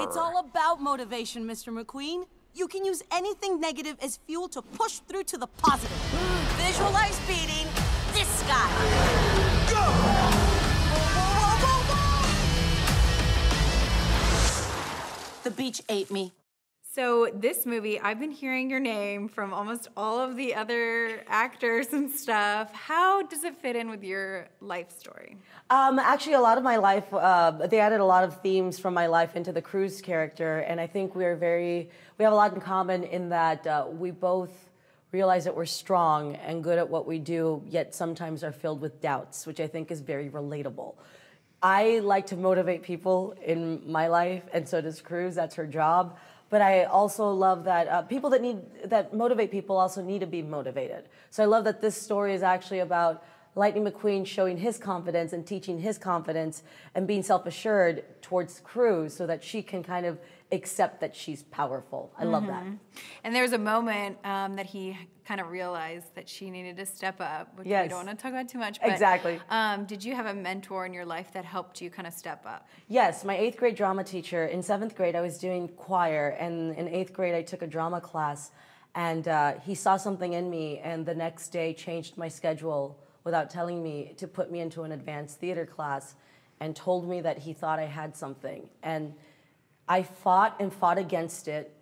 It's all about motivation, Mr. McQueen. You can use anything negative as fuel to push through to the positive. Visualize beating this guy. Go! Whoa. The beach ate me. So this movie, I've been hearing your name from almost all of the other actors and stuff. How does it fit in with your life story? Actually, a lot of my life, they added a lot of themes from my life into the Cruz character, and I think we have a lot in common in that we both realize that we're strong and good at what we do, yet sometimes are filled with doubts, which I think is very relatable. I like to motivate people in my life, and so does Cruz. That's her job. But I also love that people that motivate people also need to be motivated. So I love that this story is actually about Lightning McQueen showing his confidence and teaching his confidence and being self-assured towards Cruz so that she can kind of accept that she's powerful. I love that. And there was a moment that he kind of realized that she needed to step up, which we don't want to talk about too much. But, exactly. Did you have a mentor in your life that helped you kind of step up? Yes, my 8th grade drama teacher. In 7th grade, I was doing choir, and in 8th grade, I took a drama class, and he saw something in me, and the next day changed my schedule without telling me to put me into an advanced theater class and told me that he thought I had something. And I fought and fought against it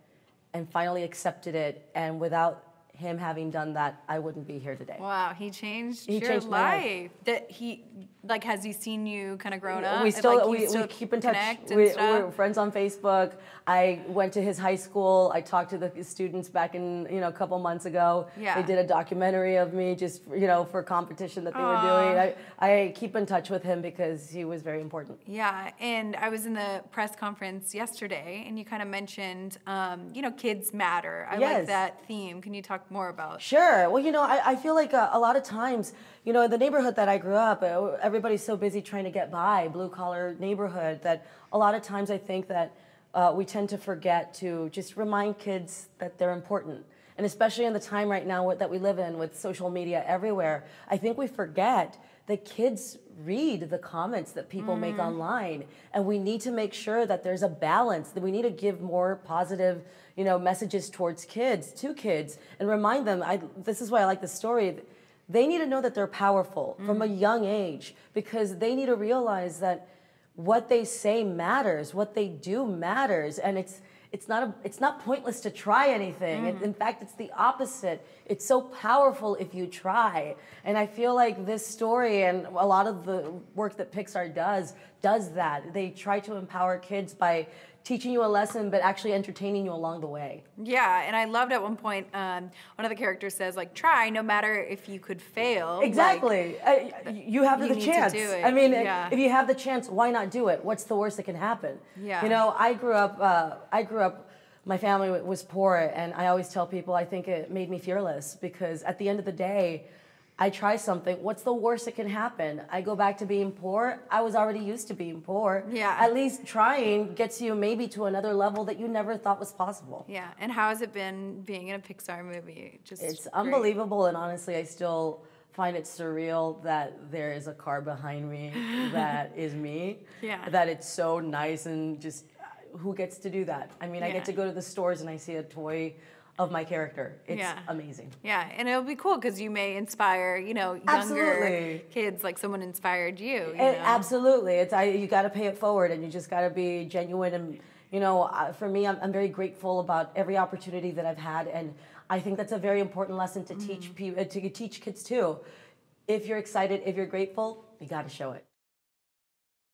and finally accepted it. And without him having done that, I wouldn't be here today. Wow, he changed your life. That he, like, has he seen you kind of grown up? We still, like, we keep in touch. We're friends on Facebook. I went to his high school. I talked to the students back in, a couple months ago. Yeah. They did a documentary of me just, for a competition that they were doing. I keep in touch with him because he was very important. Yeah, and I was in the press conference yesterday, and you kind of mentioned, kids matter. I like that theme. Can you talk more about? Sure. Well, I feel like a lot of times, in the neighborhood that I grew up, everybody's so busy trying to get by, blue-collar neighborhood, that a lot of times I think that we tend to forget to just remind kids that they're important. And especially in the time right now that we live in with social media everywhere, I think we forget that kids read the comments that people make online. And we need to make sure that there's a balance, that we need to give more positive, messages towards kids, to kids, and remind them, this is why I like the story, they need to know that they're powerful from a young age, because they need to realize that what they say matters, what they do matters, and it's not pointless to try anything. In fact, it's the opposite. It's so powerful if you try. And I feel like this story and a lot of the work that Pixar does that. They try to empower kids by teaching you a lesson, but actually entertaining you along the way. Yeah, and I loved at one point, one of the characters says, try no matter if you could fail. Exactly. You have the chance. To do it. I mean, if you have the chance, why not do it? What's the worst that can happen? Yeah. I grew up, my family was poor, and I always tell people I think it made me fearless, because at the end of the day, I try something. What's the worst that can happen? I go back to being poor. I was already used to being poor. Yeah. At least trying gets you maybe to another level that you never thought was possible. Yeah. And how has it been being in a Pixar movie? It's unbelievable, and honestly, I still find it surreal that there is a car behind me that is me. Yeah. That it's so nice, and just who gets to do that? I mean, I get to go to the stores and I see a toy of my character. It's amazing. Yeah, and it'll be cool because you may inspire, younger kids like someone inspired you. Absolutely. You got to pay it forward, and you just got to be genuine. And for me, I'm very grateful about every opportunity that I've had, and I think that's a very important lesson to teach people, to teach kids too. If you're excited, if you're grateful, you got to show it.